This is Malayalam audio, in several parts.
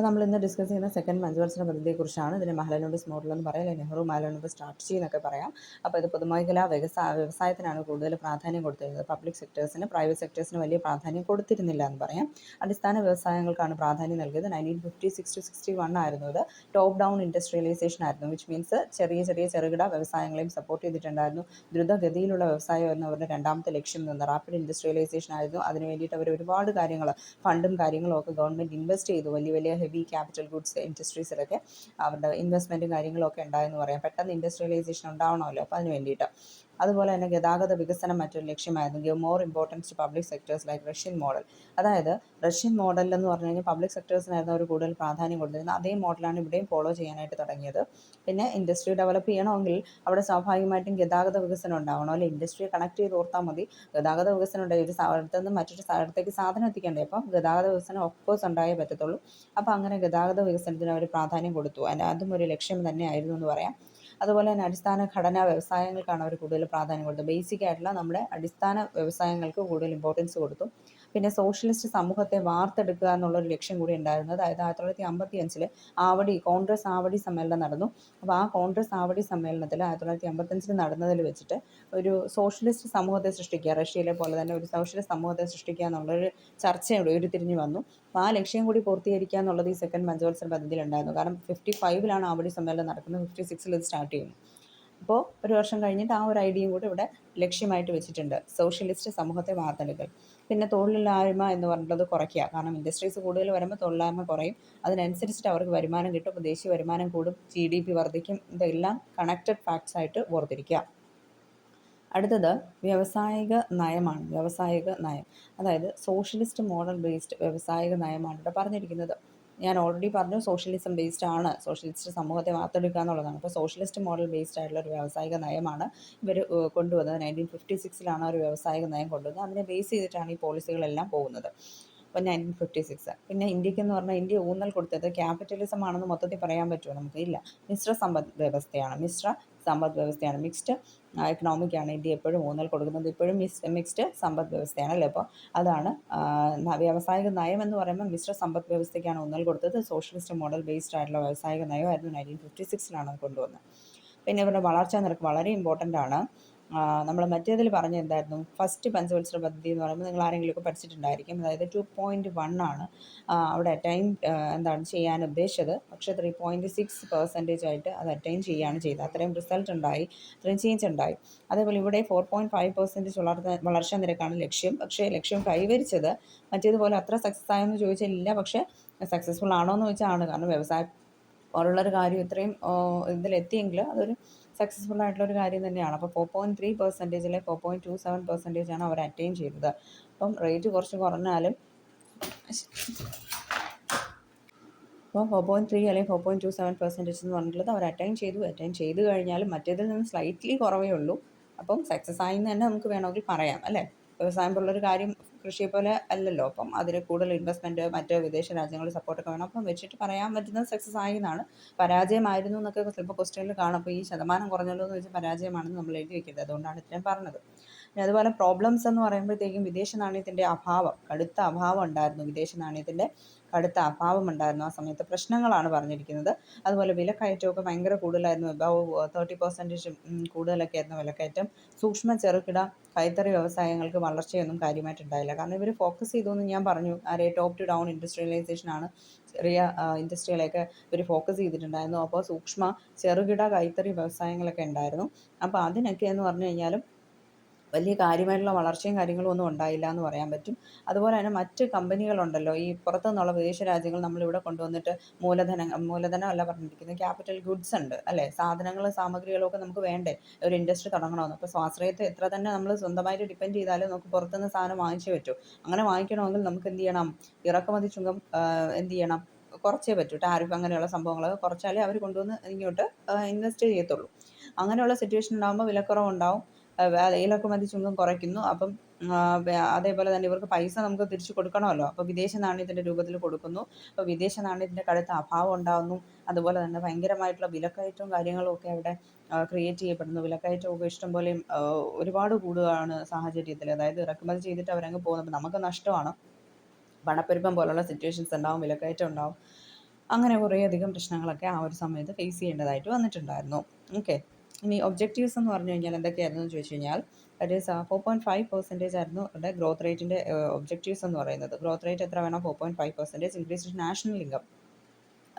അപ്പോൾ നമ്മൾ ഇന്ന് ഡിസ്കസ് ചെയ്യുന്ന സെക്കൻഡ് പഞ്ചവത്സര പദ്ധതിയെക്കുറിച്ചാണ്. ഇതിനെ മഹലനോബിസ് മോഡൽ എന്ന് പറയാം, അല്ലെങ്കിൽ നെഹ്റു മഹലനോബിസ് സ്ട്രാറ്റജി എന്നൊക്കെ പറയാം. അപ്പോൾ ഇത് പൊതുമേഖലാ വ്യവസായത്തിനാണ് കൂടുതൽ പ്രാധാന്യം കൊടുത്തിരുന്നത്. പബ്ലിക് സെക്ടേഴ്സിന്, പ്രൈവറ്റ് സെക്ടേഴ്സിന് വലിയ പ്രാധാന്യം കൊടുത്തിരുന്നില്ല എന്ന് പറയാം. അടിസ്ഥാന വ്യവസായങ്ങൾക്കാണ് പ്രാധാന്യം നൽകിയത്. 1956-61 ആയിരുന്നു ഇത്. ടോപ്പ് ഡൗൺ ഇൻഡസ്ട്രിയലൈസേഷൻ ആയിരുന്നു, വിച്ച് മീൻസ് ചെറുകിട വ്യവസായങ്ങളെയും സപ്പോർട്ട് ചെയ്തിട്ടുണ്ടായിരുന്നു. ദ്രുതഗതിയിലുള്ള വ്യവസായമായിരുന്നു അവരുടെ രണ്ടാമത്തെ ലക്ഷ്യം നിന്ന്. റാപ്പിഡ് ഇൻഡസ്ട്രിയലൈസേഷൻ ആയിരുന്നു. അതിന് വേണ്ടിയിട്ട് അവർ ഒരുപാട് കാര്യങ്ങൾ, ഫണ്ടും കാര്യങ്ങളും ഒക്കെ ഗവൺമെൻറ് ഇൻവെസ്റ്റ് ചെയ്തു. വലിയ വലിയ ഹെവി ക്യാപിറ്റൽ ഗുഡ്സ് ഇൻഡസ്ട്രീസിലൊക്കെ അവരുടെ ഇൻവെസ്റ്റ്മെൻറ്റും കാര്യങ്ങളൊക്കെ ഉണ്ടായെന്ന് പറയാം. പെട്ടെന്ന് ഇൻഡസ്ട്രിയലൈസേഷൻ ഉണ്ടാവണമല്ലോ, അപ്പോൾ അതിന് വേണ്ടിയിട്ട്. അതുപോലെ തന്നെ ഗതാഗത വികസനം മറ്റൊരു ലക്ഷ്യമായിരുന്നു. Give more importance to public sectors like Russian model. അതായത് റഷ്യൻ മോഡൽ എന്ന് പറഞ്ഞു കഴിഞ്ഞാൽ പബ്ലിക് സെക്ടേഴ്സിനായിരുന്നു അവർ കൂടുതൽ പ്രാധാന്യം കൊടുത്തിരുന്നത്. അതേ മോഡലാണ് ഇവിടെയും ഫോളോ ചെയ്യാനായിട്ട് തുടങ്ങിയത്. പിന്നെ ഇൻഡസ്ട്രി ഡെവലപ്പ് ചെയ്യണമെങ്കിൽ അവിടെ സ്വാഭാവികമായിട്ടും ഗതാഗത വികസനം ഉണ്ടാവണം, അല്ലെങ്കിൽ ഇൻഡസ്ട്രിയെ കണക്ട് ചെയ്ത് ഓർത്താൽ മതി. ഗതാഗത വികസനം ഉണ്ടായി ഒരു സ്ഥലത്ത് നിന്ന് മറ്റൊരു സ്ഥലത്തേക്ക് സാധനം എത്തിക്കണ്ടേ, അപ്പം ഗതാഗത വികസനം ഓഫ്കോഴ്സ് ഉണ്ടായേ പറ്റത്തുള്ളൂ. അപ്പോൾ അങ്ങനെ ഗതാഗത വികസനത്തിന് അവർ പ്രാധാന്യം കൊടുത്തു. അതും ഒരു ലക്ഷ്യം തന്നെയായിരുന്നു എന്ന് പറയാം. അതുപോലെ തന്നെ അടിസ്ഥാന ഘടനാ വ്യവസായങ്ങൾക്കാണ് അവർ കൂടുതൽ പ്രാധാന്യം കൊടുത്തത്. ബേസിക് ആയിട്ടുള്ള നമ്മുടെ അടിസ്ഥാന വ്യവസായങ്ങൾക്ക് കൂടുതൽ ഇമ്പോർട്ടൻസ് കൊടുത്തു. പിന്നെ സോഷ്യലിസ്റ്റ് സമൂഹത്തെ വാർത്തെടുക്കുക എന്നുള്ളൊരു ലക്ഷ്യം കൂടി ഉണ്ടായിരുന്നു. അതായത് 1955 കോൺഗ്രസ് ആവടി സമ്മേളനം നടന്നു. അപ്പോൾ ആ കോൺഗ്രസ് ആവടി സമ്മേളനത്തിൽ 1955 നടന്നതിൽ വെച്ചിട്ട് ഒരു സോഷ്യലിസ്റ്റ് സമൂഹത്തെ സൃഷ്ടിക്കുക, റഷ്യയിലെ പോലെ തന്നെ ഒരു സോഷ്യലിസ്റ്റ് സമൂഹത്തെ സൃഷ്ടിക്കുക എന്നുള്ളൊരു ചർച്ചയോട് ഉരുത്തിരിഞ്ഞു വന്നു. അപ്പോൾ ആ ലക്ഷ്യം കൂടി പൂർത്തീകരിക്കുക എന്നുള്ളത് ഈ സെക്കൻഡ് പഞ്ചവത്സര പദ്ധതിയിൽ ഉണ്ടായിരുന്നു. കാരണം 55 ആവടി സമ്മേളനം നടക്കുന്നത്, 56 ഇത് സ്റ്റാർട്ട് ചെയ്യുന്നു. അപ്പോൾ ഒരു വർഷം കഴിഞ്ഞിട്ട് ആ ഒരു ഐഡിയയും കൂടി ഇവിടെ ലക്ഷ്യമായിട്ട് വെച്ചിട്ടുണ്ട്, സോഷ്യലിസ്റ്റ് സമൂഹത്തെ വാർത്തെടുക്കൽ. പിന്നെ തൊഴിലില്ലായ്മ എന്ന് പറഞ്ഞിട്ടുള്ളത് കുറയ്ക്കുക. കാരണം ഇൻഡസ്ട്രീസ് കൂടുതൽ വരുമ്പോൾ തൊഴിലില്ലായ്മ കുറയും, അതിനനുസരിച്ചിട്ട് അവർക്ക് വരുമാനം കിട്ടും. അപ്പോൾ ദേശീയ വരുമാനം കൂടും, GDP വർദ്ധിക്കും. ഇതെല്ലാം കണക്റ്റഡ് ഫാക്ട്സ് ആയിട്ട് ഓർത്തിരിക്കുക. അടുത്തത് വ്യാവസായിക നയമാണ്. വ്യാവസായിക നയം അതായത് സോഷ്യലിസ്റ്റ് മോഡൽ ബേസ്ഡ് വ്യാവസായിക നയമാണ് ഇവിടെ പറഞ്ഞിരിക്കുന്നത്. ഞാൻ ഓൾറെഡി പറഞ്ഞു സോഷ്യലിസം ബേസ്ഡ് ആണ്, സോഷ്യലിസ്റ്റ് സമൂഹത്തെ വാർത്തെടുക്കുക എന്നുള്ളതാണ്. അപ്പോൾ സോഷ്യലിസ്റ്റ് മോഡൽ ബേസ്ഡ് ആയിട്ടുള്ള ഒരു വ്യാവസായിക നയമാണ് ഇവർ കൊണ്ടുവന്നത്. 1956 ഒരു വ്യാവസായിക നയം കൊണ്ടുവന്നത്. അതിനെ ബേസ് ചെയ്തിട്ടാണ് ഈ പോളിസികളെല്ലാം പോകുന്നത്. അപ്പോൾ 1956. പിന്നെ ഇന്ത്യക്കെന്ന് പറഞ്ഞാൽ ഇന്ത്യ ഊന്നൽ കൊടുത്തത് ക്യാപിറ്റലിസം ആണെന്ന് മൊത്തത്തിൽ പറയാൻ പറ്റുമോ? നമുക്ക് ഇല്ല. മിശ്ര സമ്പദ് വ്യവസ്ഥയാണ്. മിക്സ്ഡ് എക്കണോമിക്കാണ് ഇന്ത്യ എപ്പോഴും ഊന്നൽ കൊടുക്കുന്നത്. ഇപ്പോഴും മിക്സ്ഡ് സമ്പദ് വ്യവസ്ഥയാണ് അല്ലേ. അപ്പോൾ അതാണ് വ്യാവസായിക നയം എന്ന് പറയുമ്പോൾ മിശ്ര സമ്പദ് വ്യവസ്ഥയ്ക്കാണ് ഊന്നൽ കൊടുത്തത്. സോഷ്യലിസ്റ്റ് മോഡൽ ബേസ്ഡ് ആയിട്ടുള്ള വ്യാവസായിക നയമായിരുന്നു 1956 കൊണ്ടുവന്നത്. പിന്നെ ഇവരുടെ വളർച്ചാ നിരക്ക് വളരെ ഇമ്പോർട്ടൻ്റ് ആണ്. നമ്മൾ മറ്റേതിൽ പറഞ്ഞ എന്തായിരുന്നു, ഫസ്റ്റ് പഞ്ചവത്സര പദ്ധതി എന്ന് പറയുമ്പോൾ നിങ്ങൾ ആരെങ്കിലുമൊക്കെ പഠിച്ചിട്ടുണ്ടായിരിക്കും. അതായത് 2.1 ആണ് അവിടെ അറ്റൈൻ ചെയ്യാൻ ഉദ്ദേശിച്ചത്. പക്ഷേ 3.6% ആയിട്ട് അത് അറ്റൈൻ ചെയ്യുകയാണ് ചെയ്തത്. അത്രയും റിസൾട്ട് ഉണ്ടായി, അത്രയും ചേഞ്ച് ഉണ്ടായി. അതേപോലെ ഇവിടെ 4.5% വളർച്ചാ നിരക്കാണ് ലക്ഷ്യം. പക്ഷേ ലക്ഷ്യം കൈവരിച്ചത് മറ്റേതുപോലെ അത്ര സക്സസ് ആയെന്ന് ചോദിച്ചാൽ ഇല്ല. പക്ഷേ സക്സസ്ഫുൾ ആണോ എന്ന് ചോദിച്ചാൽ ആണ്. കാരണം വ്യവസായം പോലുള്ളൊരു കാര്യം ഇത്രയും ഇതിലെത്തിയെങ്കിൽ അതൊരു സക്സസ്ഫുൾ ആയിട്ടുള്ളൊരു കാര്യം തന്നെയാണ്. അപ്പോൾ 4.3%-ലെ 4.27% അവർ അറ്റൈൻ ചെയ്തത്. അപ്പം റേറ്റ് കുറച്ച് കുറഞ്ഞാലും അപ്പോൾ 4.3 അല്ലെങ്കിൽ 4.27% എന്ന് പറഞ്ഞിട്ടുള്ളത് അവർ അറ്റൈൻ ചെയ്തു കഴിഞ്ഞാലും മറ്റേതിൽ നിന്ന് സ്ലൈറ്റ്ലി കുറവേ ഉള്ളൂ. അപ്പം സക്സസ് ആയി എന്ന് തന്നെ നമുക്ക് വേണമെങ്കിൽ പറയാം അല്ലേ. വ്യവസായം പോലുള്ളൊരു കാര്യം കൃഷിയെ പോലെ അല്ലല്ലോ. അപ്പം അതിന് കൂടുതൽ ഇൻവെസ്റ്റ്മെൻറ്റ്, മറ്റ് വിദേശ രാജ്യങ്ങളുടെ സപ്പോർട്ടൊക്കെ വേണം. അപ്പം വെച്ചിട്ട് പറയാൻ പറ്റുന്നത് സക്സസ് ആയി എന്നാണ്. പരാജയമായിരുന്നു എന്നൊക്കെ ചിലപ്പോൾ ക്വസ്റ്റ്യനിൽ കാണും. അപ്പോൾ ഈ ശതമാനം കുറഞ്ഞല്ലോ എന്ന് വെച്ചാൽ പരാജയമാണെന്ന് നമ്മൾ എഴുതി വയ്ക്കരുത്. അതുകൊണ്ടാണ് ഇത്രയും പറഞ്ഞത്. പിന്നെ അതുപോലെ പ്രോബ്ലംസ് എന്ന് പറയുമ്പോഴത്തേക്കും വിദേശ നാണയത്തിൻ്റെ കടുത്ത അഭാവം ഉണ്ടായിരുന്നു. വിദേശ നാണയത്തിൻ്റെ കടുത്ത അഭാവം ഉണ്ടായിരുന്നു. ആ സമയത്ത് പ്രശ്നങ്ങളാണ് പറഞ്ഞിരിക്കുന്നത്. അതുപോലെ വിലക്കയറ്റമൊക്കെ ഭയങ്കര കൂടുതലായിരുന്നു. അബവ് 30% കൂടുതലൊക്കെ ആയിരുന്നു വിലക്കയറ്റം. സൂക്ഷ്മ ചെറുകിട കൈത്തറി വ്യവസായങ്ങൾക്ക് വളർച്ചയൊന്നും കാര്യമായിട്ടുണ്ടായില്ല. കാരണം ഇവർ ഫോക്കസ് ചെയ്തു എന്ന് ഞാൻ പറഞ്ഞു. ടോപ്പ് ടു ഡൗൺ ഇൻഡസ്ട്രിയലൈസേഷനാണ്. ചെറിയ ഇൻഡസ്ട്രികളെയൊക്കെ ഇവർ ഫോക്കസ് ചെയ്തിട്ടുണ്ടായിരുന്നു. അപ്പോൾ സൂക്ഷ്മ ചെറുകിട കൈത്തറി വ്യവസായങ്ങളൊക്കെ ഉണ്ടായിരുന്നു. അപ്പോൾ അതിനൊക്കെ എന്ന് പറഞ്ഞു കഴിഞ്ഞാലും വലിയ കാര്യമായിട്ടുള്ള വളർച്ചയും കാര്യങ്ങളും ഒന്നും ഉണ്ടായില്ല എന്ന് പറയാൻ പറ്റും. അതുപോലെ തന്നെ മറ്റ് കമ്പനികളുണ്ടല്ലോ, ഈ പുറത്തു നിന്നുള്ള വിദേശ രാജ്യങ്ങൾ നമ്മളിവിടെ കൊണ്ടുവന്നിട്ട് മൂലധനം അല്ല പറഞ്ഞിരിക്കുന്നത്, ക്യാപിറ്റൽ ഗുഡ്സ് ഉണ്ട് അല്ലേ. സാധനങ്ങളും സാമഗ്രികളും ഒക്കെ നമുക്ക് വേണ്ടേ ഒരു ഇൻഡസ്ട്രി തുടങ്ങണമെന്ന്. അപ്പോൾ സ്വാശ്രയത്തെ എത്ര തന്നെ നമ്മൾ സ്വന്തമായിട്ട് ഡിപ്പെൻഡ് ചെയ്താലും നമുക്ക് പുറത്തുനിന്ന് സാധനം വാങ്ങിച്ചേ പറ്റൂ. അങ്ങനെ വാങ്ങിക്കണമെങ്കിൽ നമുക്ക് എന്ത് ചെയ്യണം, ഇറക്കുമതി ചുങ്കം എന്ത് ചെയ്യണം, കുറച്ചേ പറ്റൂ. ടാരിഫ് അങ്ങനെയുള്ള സംഭവങ്ങളൊക്കെ കുറച്ചാലേ അവർ കൊണ്ടുവന്ന് ഇങ്ങോട്ട് ഇൻവെസ്റ്റ് ചെയ്യത്തുള്ളൂ. അങ്ങനെയുള്ള സിറ്റുവേഷൻ ഉണ്ടാകുമ്പോൾ വിലക്കുറവുണ്ടാവും. ഇറക്കുമതി ചുങ്കം കുറയ്ക്കുന്നു. അപ്പം അതേപോലെ തന്നെ ഇവർക്ക് പൈസ നമുക്ക് തിരിച്ചു കൊടുക്കണമല്ലോ. അപ്പോൾ വിദേശ നാണയത്തിൻ്റെ രൂപത്തിൽ കൊടുക്കുന്നു. അപ്പോൾ വിദേശ നാണയത്തിൻ്റെ കടുത്ത അഭാവം ഉണ്ടാകുന്നു. അതുപോലെ തന്നെ ഭയങ്കരമായിട്ടുള്ള വിലക്കയറ്റവും കാര്യങ്ങളും ഒക്കെ അവിടെ ക്രിയേറ്റ് ചെയ്യപ്പെടുന്നു. വിലക്കയറ്റമൊക്കെ ഇഷ്ടംപോലെ ഒരുപാട് കൂടുകയാണ് സാഹചര്യത്തിൽ. അതായത് ഇറക്കുമതി ചെയ്തിട്ട് അവരങ്ങ് പോകുന്നത് നമുക്ക് നഷ്ടമാണ്. പണപ്പെരുപ്പം പോലുള്ള സിറ്റുവേഷൻസ് ഉണ്ടാവും, വിലക്കയറ്റം ഉണ്ടാവും. അങ്ങനെ കുറേയധികം പ്രശ്നങ്ങളൊക്കെ ആ ഒരു സമയത്ത് ഫേസ് ചെയ്യേണ്ടതായിട്ട് വന്നിട്ടുണ്ടായിരുന്നു. ഓക്കെ. ഇനി ഒബ്ജക്റ്റീവ്സ് എന്ന് പറഞ്ഞു കഴിഞ്ഞാൽ എന്തൊക്കെയായിരുന്നു എന്ന് ചോദിച്ചു കഴിഞ്ഞാൽ ദാറ്റ് ഈസ് 4.5% ആയിരുന്നു അവരുടെ ഗ്രോത്ത് റേറ്റിൻ്റെ ഒബ്ജക്റ്റീവ്സ് എന്ന് പറയുന്നത്. ഗ്രോത്ത് റേറ്റ് എത്ര വേണം? 4.5% ഇൻക്രീസ് നാഷണൽ ഇൻകം.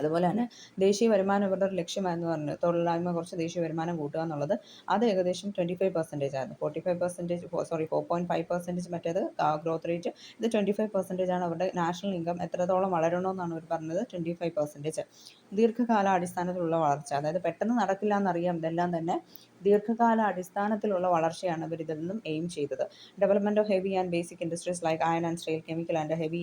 അതുപോലെ തന്നെ ദേശീയ വരുമാനം ഇവരുടെ ഒരു ലക്ഷ്യമായിരുന്നു പറഞ്ഞത്. തൊഴിലില്ലായ്മ കുറച്ച് ദേശീയ വരുമാനം കൂട്ടുക എന്നുള്ളത്. അത് ഏകദേശം 25% ആയിരുന്നു. 4.5% മറ്റേത് ഗ്രോത്ത് റേറ്റ്. ഇത് 25% ആണ്. അവരുടെ നാഷണൽ ഇൻകം എത്രത്തോളം വളരണമെന്നാണ് അവർ പറഞ്ഞത്? 25%. ദീർഘകാല അടിസ്ഥാനത്തിലുള്ള വളർച്ച, അതായത് പെട്ടെന്ന് നടക്കില്ല എന്നറിയാം. ഇതെല്ലാം തന്നെ ദീർഘകാല അടിസ്ഥാനത്തിലുള്ള വളർച്ചയാണ് ഇവർ ഇതിൽ നിന്നും എയിം ചെയ്തത്. Development of heavy and basic industries like iron and steel, chemical and heavy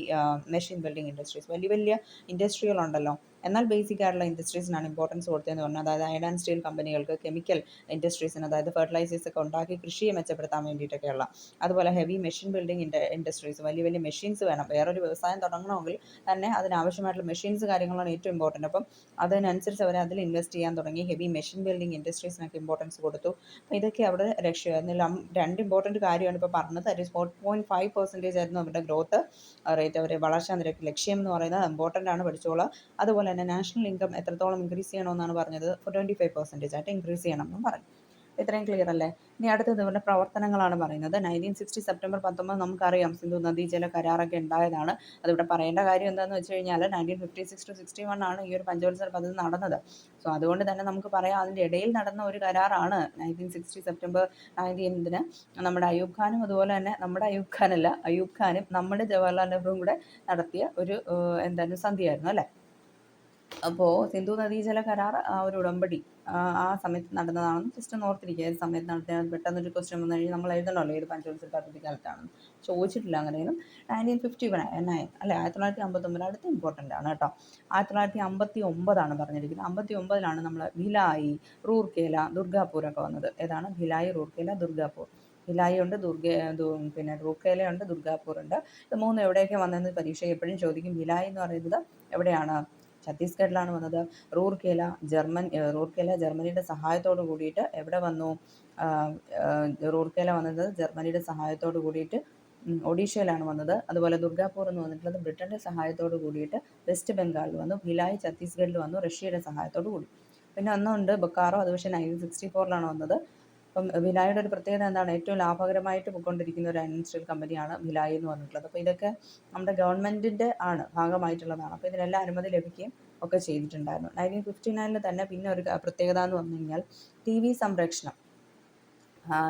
machine building industries. വലിയ വലിയ ഇൻഡസ്ട്രികളുണ്ടല്ലോ, എന്നാൽ ബേസിക് ആയിട്ടുള്ള ഇൻഡസ്ട്രീസിനാണ് ഇമ്പോർട്ടൻസ് കൊടുത്തതെന്ന് പറഞ്ഞാൽ, അതായത് അയൺ ആൻഡ് സ്റ്റീൽ കമ്പനികൾക്ക്, കെമിക്കൽ ഇൻഡസ്ട്രീസിന്, അതായത് ഫെർട്ടിലൈസേഴ്സ് ഒക്കെ ഉണ്ടാക്കി കൃഷിയെ മെച്ചപ്പെടുത്താൻ വേണ്ടിയിട്ടൊക്കെയുള്ള, അതുപോലെ ഹെവി മെഷീൻ ബിൽഡിംഗ് ഇൻഡസ്ട്രീസ്, വലിയ വലിയ മെഷീൻസ് വേണം. വേറൊരു വ്യവസായം തുടങ്ങണമെങ്കിൽ തന്നെ അതിനാവശ്യമായിട്ടുള്ള മെഷീൻസ് കാര്യങ്ങളാണ് ഏറ്റവും ഇമ്പോർട്ടൻറ്റ്. അപ്പം അതിനനുസരിച്ച് അവർ അതിൽ ഇൻവെസ്റ്റ് ചെയ്യാൻ തുടങ്ങി. ഹെവി മെഷീൻ ബിൽഡിംഗ് ഇൻഡസ്ട്രീസിനൊക്കെ ഇമ്പോർട്ടൻസ് കൊടുത്തു. അപ്പോൾ ഇതൊക്കെ അവിടെ ലക്ഷ്യമായിരുന്നു. രണ്ട് ഇമ്പോർട്ടൻറ്റ് കാര്യമാണ് ഇപ്പോൾ പറഞ്ഞത്. ദാറ്റ് ഈസ് 4.5% ആയിരുന്നു അവരുടെ ഗ്രോത്ത് റേറ്റ്, അവരുടെ വളർച്ചാ നിരക്ക് ലക്ഷ്യം എന്ന് പറയുന്നത്. ഇമ്പോർട്ടൻ്റ് ആണ്, പഠിച്ചോളാം. അതുപോലെ തന്നെ നാഷണൽ ഇൻകം എത്രത്തോളം ഇൻക്രീസ് ചെയ്യണമെന്നാണ് പറഞ്ഞത്? 25% ആയിട്ട് ഇൻക്രീസ് ചെയ്യണം എന്നും പറഞ്ഞു. ഇത്രയും ക്ലിയർ അല്ലേ? ഇനി അടുത്തത് ഇവരുടെ പ്രവർത്തനങ്ങളാണ് പറയുന്നത്. 1960 സെപ്റ്റംബർ 19 നമുക്കറിയാം സിന്ധു നദീജല കരാറൊക്കെ ഉണ്ടായതാണ്. അതിവിടെ പറയേണ്ട കാര്യം എന്താണെന്ന് വെച്ച് കഴിഞ്ഞാൽ 1956 to 61 ആണ് ഈ ഒരു പഞ്ചവത്സര പദ്ധതി നടന്നത്. സോ അതുകൊണ്ട് തന്നെ നമുക്ക് പറയാം അതിൻ്റെ ഇടയിൽ നടന്ന ഒരു കരാറാണ് 1960 സെപ്റ്റംബർ 19 നമ്മുടെ അയൂബ് ഖാനും, അതുപോലെ തന്നെ നമ്മുടെ അയൂബ് ഖാനല്ല, അയൂബ് ഖാനും നമ്മുടെ ജവഹർലാൽ നെഹ്റുവും കൂടെ നടത്തിയ ഒരു എന്തായാലും സന്ധിയായിരുന്നു അല്ലേ. അപ്പോൾ സിന്ധു നദീജല കരാർ ആ ഒരു ഉടമ്പടി ആ സമയത്ത് നടന്നതാണെന്ന് ജസ്റ്റ് ഒന്ന് ഓർത്തിരിക്കുക. ഏത് സമയത്ത് നടത്തിയാൽ പെട്ടെന്നൊരു ക്വസ്റ്റ്യൻ വന്നു കഴിഞ്ഞാൽ നമ്മൾ എഴുതണമല്ലോ ഏത് പഞ്ചവത്സര പദ്ധതി കാലത്താണെന്ന്. ചോദിച്ചിട്ടില്ല അങ്ങനെയൊന്നും. 1959 അല്ലെ, 1959 അടുത്ത് ഇമ്പോർട്ടൻ്റ് ആണ് കേട്ടോ. 1959 പറഞ്ഞിരിക്കുന്നത്. 59 നമ്മൾ ഭിലായി, റൂർക്കേല, ദുർഗാപൂരൊക്കെ വന്നത്. ഏതാണ്? ഭിലായി, റൂർക്കേല, ദുർഗാപൂർ. ഭിലായി ഉണ്ട്, പിന്നെ റൂർക്കേലയുണ്ട്, ദുർഗാപൂർ ഉണ്ട്. ഇത് മൂന്നും എവിടെയൊക്കെ വന്നതെന്ന് പരീക്ഷ എപ്പോഴും ചോദിക്കും. ഭിലായി എന്ന് പറയുന്നത് എവിടെയാണ്? ഛത്തീസ്ഗഡിലാണ് വന്നത്. റൂർക്കേല ജർമ്മനിയുടെ സഹായത്തോട് കൂടിയിട്ട് എവിടെ വന്നു? റൂർക്കേല വന്നത് ജർമ്മനിയുടെ സഹായത്തോട് കൂടിയിട്ട് ഒഡീഷയിലാണ് വന്നത്. അതുപോലെ ദുർഗാപൂർ എന്ന് വന്നിട്ടുള്ളത് ബ്രിട്ടൻ്റെ സഹായത്തോട് കൂടിയിട്ട് വെസ്റ്റ് ബംഗാളിൽ വന്നു. ഭിലായി ഛത്തീസ്ഗഡിൽ വന്നു റഷ്യയുടെ സഹായത്തോട് കൂടി. പിന്നെ ഒന്നുണ്ട് ബൊക്കാറോ, അത് പക്ഷേ 1964 വന്നത്. അപ്പം ഭിലായിയുടെ ഒരു പ്രത്യേകത എന്താണ്? ഏറ്റവും ലാഭകരമായിട്ട് പോയിക്കൊണ്ടിരിക്കുന്ന ഒരു ഇൻഡസ്ട്രിയൽ കമ്പനിയാണ് ഭിലായി എന്ന് പറഞ്ഞിട്ടുള്ളത്. അപ്പോൾ ഇതൊക്കെ നമ്മുടെ ഗവൺമെൻറ്റിൻ്റെ ഭാഗമായിട്ടുള്ളതാണ്. അപ്പോൾ ഇതിനെല്ലാം അനുമതി ലഭിക്കുകയും ഒക്കെ ചെയ്തിട്ടുണ്ടായിരുന്നു. 1959 തന്നെ പിന്നെ ഒരു പ്രത്യേകത എന്ന് പറഞ്ഞു കഴിഞ്ഞാൽ TV സംപ്രേഷണം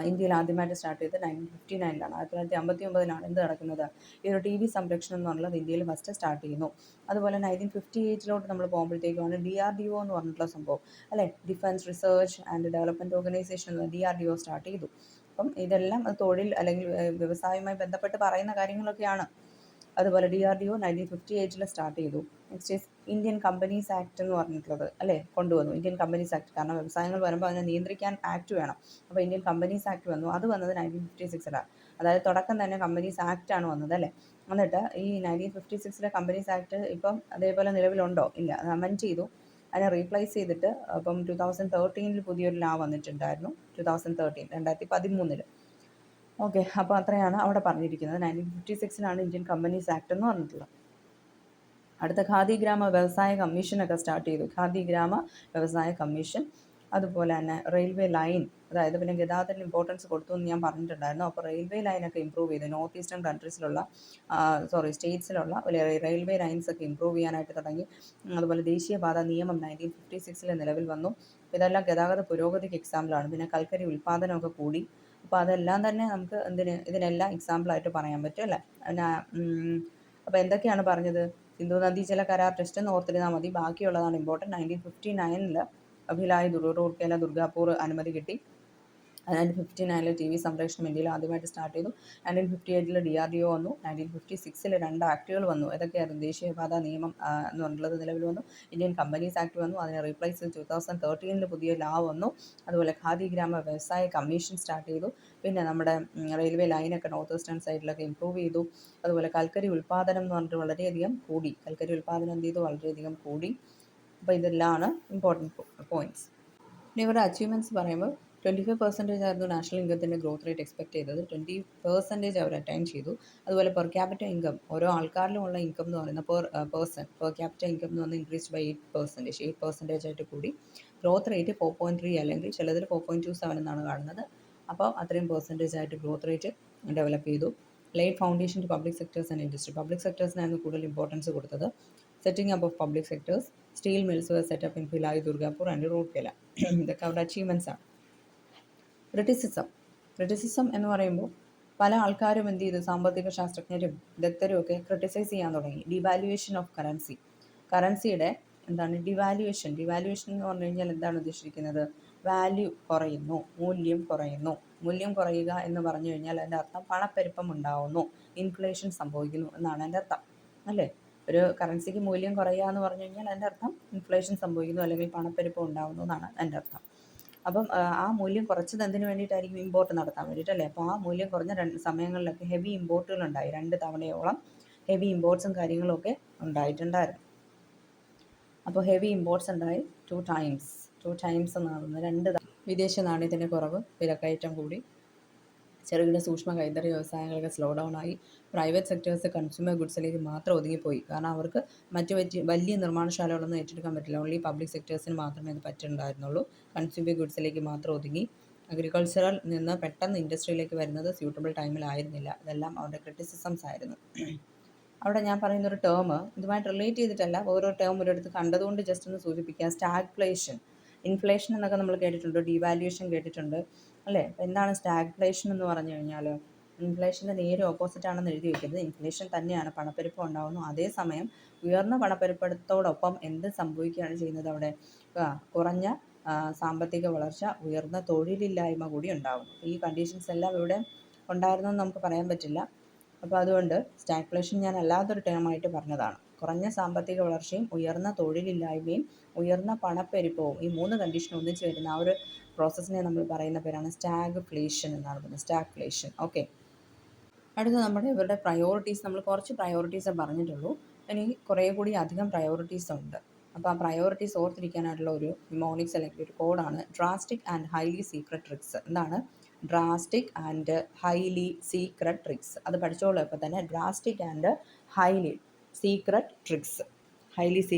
ഇന്ത്യയിൽ ആദ്യമായിട്ട് സ്റ്റാർട്ട് ചെയ്തത് 1959 1959 എന്ത് നടക്കുന്നത്? ഈ ഒരു TV സംരക്ഷണം എന്ന് പറഞ്ഞത് ഇന്ത്യയിൽ ഫസ്റ്റ് സ്റ്റാർട്ട് ചെയ്യുന്നു. അതുപോലെ 1958 നമ്മൾ പോകുമ്പോഴത്തേക്കുമാണ് DRDO എന്ന് പറഞ്ഞിട്ടുള്ള സംഭവം അല്ലേ, defence research and development organisation DRDO start ചെയ്തു. അപ്പം ഇതെല്ലാം തൊഴിൽ അല്ലെങ്കിൽ വ്യവസായവുമായി ബന്ധപ്പെട്ട് പറയുന്ന കാര്യങ്ങളൊക്കെയാണ്. അതുപോലെ DRDO 1958 സ്റ്റാർട്ട് ചെയ്തു. Next is Indian companies act എന്ന് പറഞ്ഞിട്ടുള്ളത് അല്ലേ, കൊണ്ടുവന്നു ഇന്ത്യൻ കമ്പനീസ് ആക്ട്. കാരണം വ്യവസായങ്ങൾ വരുമ്പോൾ അതിനെ നിയന്ത്രിക്കാൻ ആക്ട് വേണം. അപ്പോൾ ഇന്ത്യൻ കമ്പനീസ് ആക്ട് വന്നു. അത് വന്നത് 1956. അതായത് തുടക്കം തന്നെ കമ്പനീസ് ആക്ട് ആണ് വന്നത് അല്ലേ. എന്നിട്ട് ഈ 1956 കമ്പനീസ് ആക്ട് ഇപ്പം അതേപോലെ നിലവിലുണ്ടോ? ഇല്ല, അത് അമെൻഡ് ചെയ്തു. അതിനെ റീപ്ലേസ് ചെയ്തിട്ട് ഇപ്പം 2013 പുതിയൊരു ലാ വന്നിട്ടുണ്ടായിരുന്നു. 2013 ഓക്കെ. അപ്പോൾ അത്രയാണ് അവിടെ പറഞ്ഞിരിക്കുന്നത്. 1956 ഇന്ത്യൻ കമ്പനീസ് ആക്ട് എന്ന് പറഞ്ഞിട്ടുള്ളത്. അടുത്ത ഖാദി ഗ്രാമ വ്യവസായ കമ്മീഷനൊക്കെ സ്റ്റാർട്ട് ചെയ്തു. ഖാദി ഗ്രാമ വ്യവസായ കമ്മീഷൻ. അതുപോലെ തന്നെ റെയിൽവേ ലൈൻ, അതായത് പിന്നെ ഗതാഗതത്തിന് ഇമ്പോർട്ടൻസ് കൊടുത്തു എന്ന് ഞാൻ പറഞ്ഞിട്ടുണ്ടായിരുന്നു. അപ്പോൾ റെയിൽവേ ലൈനൊക്കെ ഇമ്പ്രൂവ് ചെയ്തു. നോർത്ത് ഈസ്റ്റേൺ കൺട്രീസിലുള്ള സ്റ്റേറ്റ്സിലുള്ള റെയിൽവേ ലൈൻസ് ഒക്കെ ഇമ്പ്രൂവ് ചെയ്യാനായിട്ട് തുടങ്ങി. അതുപോലെ ദേശീയപാത നിയമം 1956 നിലവിൽ വന്നു. ഇതെല്ലാം ഗതാഗത പുരോഗതിക്ക് എക്സാമ്പിളാണ്. പിന്നെ കൽക്കരി ഉൽപ്പാദനമൊക്കെ കൂടി. അപ്പോൾ അതെല്ലാം തന്നെ നമുക്ക് ഇതിനെല്ലാം എക്സാമ്പിളായിട്ട് പറയാൻ പറ്റും അല്ലേ. പിന്നെ അപ്പോൾ എന്തൊക്കെയാണ് പറഞ്ഞത്? സിന്ധു നദീജല കരാർ ടെസ്റ്റ് എന്ന് ഓർത്തിരുന്നാൽ മതി. ബാക്കിയുള്ളതാണ് ഇമ്പോർട്ടൻറ്റ്. 1959 ഭിലായി, റൂർക്കേല, ദുർഗാപൂർ അനുമതി കിട്ടി. 1959 TV സംപ്രേഷണം ഇന്ത്യയിൽ ആദ്യമായിട്ട് സ്റ്റാർട്ട് ചെയ്തു. 1958 DRDO വന്നു. 1956 2 ആക്ടുകൾ വന്നു. ഏതൊക്കെയായിരുന്നു? ദേശീയപാത നിയമം എന്ന് പറഞ്ഞിട്ടുള്ളത് നിലവിൽ വന്നു. ഇന്ത്യൻ കമ്പനീസ് ആക്ട് വന്നു. അതിനെ റീപ്ലേസ് ചെയ്ത് 2013 പുതിയ ലാ വന്നു. അതുപോലെ ഖാദി ഗ്രാമ വ്യവസായ കമ്മീഷൻ സ്റ്റാർട്ട് ചെയ്തു. പിന്നെ നമ്മുടെ റെയിൽവേ ലൈനൊക്കെ നോർത്ത് ഈസ്റ്റേൺ സൈഡിലൊക്കെ ഇമ്പ്രൂവ് ചെയ്തു. അതുപോലെ കൽക്കരി ഉൽപ്പാദനം എന്ന് പറഞ്ഞിട്ട് വളരെയധികം കൂടി. കൽക്കരി ഉൽപ്പാദനം എന്ത് ചെയ്തു? വളരെയധികം കൂടി. അപ്പോൾ ഇതെല്ലാമാണ് ഇമ്പോർട്ടൻറ്റ് പോയിൻറ്റ്സ്. ഇനി ഇവരുടെ അച്ചീവ്മെൻറ്റ്സ് പറയുമ്പോൾ 25% ആയിരുന്നു നാഷണൽ ഇൻകത്തിൻ്റെ ഗ്രോത്ത് റേറ്റ് എക്സ്പെക്ട് ചെയ്തത്. 20% അവർ അറ്റൈൻ ചെയ്തു. അതുപോലെ പെർ ക്യാപിറ്റ ഇൻകം, ഓരോ ആൾക്കാരിലുമുള്ള ഇൻകം എന്ന് പറയുന്നത് പെർ ക്യാപിറ്റ ഇൻകം എന്ന് പറഞ്ഞാൽ ഇൻക്രീസ് ബൈ 8% ആയിട്ട് കൂടി. ഗ്രോത്ത് റേറ്റ് 4.3 അല്ലെങ്കിൽ ചിലതിൽ 4.27 എന്നാണ് കാണുന്നത്. അപ്പോൾ അത്രയും പെർസെൻറ്റേജ് ആയിട്ട് ഗ്രോത്ത് റേറ്റ് ഡെവലപ്പ് ചെയ്തു. Laid foundation to public sectors and industry. Public സെക്ടേഴ്സിനായിരുന്നു കൂടുതൽ ഇമ്പോർട്ടൻസ് കൊടുത്തത്. Setting up of public sectors, steel mills were set up in Bhilai, Durgapur and Rourkela. ഇതൊക്കെ അവരുടെ അച്ചീവ്മെൻറ്റ്സ് ആണ്. ക്രിറ്റിസിസം എന്ന് പറയുമ്പോൾ പല ആൾക്കാരും എന്ത് ചെയ്തു, സാമ്പത്തിക ശാസ്ത്രജ്ഞരും വിദഗ്ധരും ഒക്കെ ക്രിട്ടിസൈസ് ചെയ്യാൻ തുടങ്ങി. ഡിവാലുവേഷൻ ഓഫ് കറൻസിയുടെ എന്താണ് ഡിവാലുവേഷൻ എന്ന് പറഞ്ഞു കഴിഞ്ഞാൽ എന്താണ് ഉദ്ദേശിക്കുന്നത്? വാല്യൂ കുറയുന്നു, മൂല്യം കുറയുക എന്ന് പറഞ്ഞു കഴിഞ്ഞാൽ അതിൻ്റെ അർത്ഥം പണപ്പെരുപ്പം ഉണ്ടാവുന്നു, ഇൻഫ്ലേഷൻ സംഭവിക്കുന്നു എന്നാണ് അതിൻ്റെ അർത്ഥം, അല്ലേ? ഒരു കറൻസിക്ക് മൂല്യം കുറയുക എന്ന് പറഞ്ഞു കഴിഞ്ഞാൽ അതിൻ്റെ അർത്ഥം ഇൻഫ്ലേഷൻ സംഭവിക്കുന്നു അല്ലെങ്കിൽ പണപ്പെരുപ്പം ഉണ്ടാവുന്നു എന്നാണ് അതിൻ്റെ അർത്ഥം. അപ്പം ആ മൂല്യം കുറച്ചത് എന്തിനു വേണ്ടിയിട്ടായിരിക്കും? ഇമ്പോർട്ട് നടത്താൻ വേണ്ടിയിട്ടല്ലേ? അപ്പോൾ ആ മൂല്യം കുറഞ്ഞ സമയങ്ങളിലൊക്കെ ഹെവി ഇമ്പോർട്ടുകൾ ഉണ്ടായി. 2 തവണയോളം ഹെവി ഇമ്പോർട്ട്സും കാര്യങ്ങളൊക്കെ ഉണ്ടായിട്ടുണ്ടായിരുന്നു. അപ്പോൾ ഹെവി ഇമ്പോർട്ട്സ് ഉണ്ടായി 2 ടൈംസ് എന്നാണ് 2 വിദേശ നാണ്യത്തിൻ്റെ കുറവ്, വിലക്കയറ്റം കൂടി, ചെറുകിട സൂക്ഷ്മ കൈത്തറി വ്യവസായങ്ങളൊക്കെ സ്ലോ ഡൗൺ ആയി. പ്രൈവറ്റ് സെക്ടേഴ്സ് കൺസ്യൂമർ ഗുഡ്സിലേക്ക് മാത്രം ഒതുങ്ങിപ്പോയി. കാരണം അവർക്ക് മറ്റു വലിയ നിർമ്മാണശാലകളൊന്നും ഏറ്റെടുക്കാൻ പറ്റില്ല. ഓൺലി പബ്ലിക് സെക്ടേഴ്സിന് മാത്രമേ ഇത് പറ്റുന്നുണ്ടായിരുന്നുള്ളൂ. കൺസ്യൂമർ ഗുഡ്സിലേക്ക് മാത്രം ഒതുങ്ങി. അഗ്രികൾച്ചറൽ നിന്ന് പെട്ടെന്ന് ഇൻഡസ്ട്രിയിലേക്ക് വരുന്നത് സ്യൂട്ടബിൾ ടൈമിലായിരുന്നില്ല. ഇതെല്ലാം അവരുടെ ക്രിറ്റിസിസംസ് ആയിരുന്നു. അവിടെ ഞാൻ പറയുന്നൊരു ടേം ഇതുമായിട്ട് റിലേറ്റ് ചെയ്തിട്ടല്ല, ഓരോ ടേം ഒരിടത്ത് കണ്ടതുകൊണ്ട് ജസ്റ്റ് ഒന്ന് സൂചിപ്പിക്കുക. സ്റ്റാഗ്ഫ്ലേഷൻ, ഇൻഫ്ലേഷൻ എന്നൊക്കെ നമ്മൾ കേട്ടിട്ടുണ്ട്, ഡീവാലുവേഷൻ കേട്ടിട്ടുണ്ട്, അല്ലേ? അപ്പോൾ എന്താണ് സ്റ്റാഗ്ഫ്ലേഷൻ എന്ന് പറഞ്ഞു കഴിഞ്ഞാൽ? ഇൻഫ്ലേഷൻ്റെ നേരെ ഓപ്പോസിറ്റ് ആണെന്ന് എഴുതി വയ്ക്കുന്നത്. ഇൻഫ്ലേഷൻ തന്നെയാണ്, പണപ്പെരുപ്പം ഉണ്ടാകുന്നു. അതേസമയം ഉയർന്ന പണപ്പെരുപ്പത്തോടൊപ്പം എന്ത് സംഭവിക്കുകയാണ് ചെയ്യുന്നത്? അവിടെ കുറഞ്ഞ സാമ്പത്തിക വളർച്ച, ഉയർന്ന തൊഴിലില്ലായ്മ കൂടി ഉണ്ടാകും. ഈ കണ്ടീഷൻസ് എല്ലാം ഇവിടെ ഉണ്ടായിരുന്നെന്ന് നമുക്ക് പറയാൻ പറ്റില്ല. അപ്പോൾ അതുകൊണ്ട് സ്റ്റാഗ്ഫ്ലേഷൻ ഞാൻ അല്ലാത്തൊരു ടേമായിട്ട് പറഞ്ഞതാണ്. കുറഞ്ഞ സാമ്പത്തിക വളർച്ചയും ഉയർന്ന തൊഴിലില്ലായ്മയും ഉയർന്ന പണപ്പെരുപ്പവും, ഈ 3 കണ്ടീഷൻ ഒന്നിച്ച് വരുന്ന ആ ഒരു പ്രോസസ്സിനെ നമ്മൾ പറയുന്ന പേരാണ് സ്റ്റാഗ്ഫ്ലേഷൻ എന്നാണ് പറയുന്നത്. സ്റ്റാഗ്ഫ്ലേഷൻ. ഓക്കെ. അടുത്ത ഇവരുടെ പ്രയോറിറ്റീസ്. നമ്മൾ കുറച്ച് പ്രയോറിറ്റീസേ പറഞ്ഞിട്ടുള്ളൂ. ഇനി കുറേ കൂടി അധികം പ്രയോറിറ്റീസ് ഉണ്ട്. അപ്പോൾ ആ പ്രയോറിറ്റീസ് ഓർത്തിരിക്കാനായിട്ടുള്ള ഒരു നിമോണിക്സ് അല്ലെങ്കിൽ ഒരു കോഡാണ് drastic and highly secret tricks. എന്താണ് drastic and highly secret tricks? അത് പഠിച്ചോളൂ ഇപ്പോൾ തന്നെ. Drastic and highly secret tricks.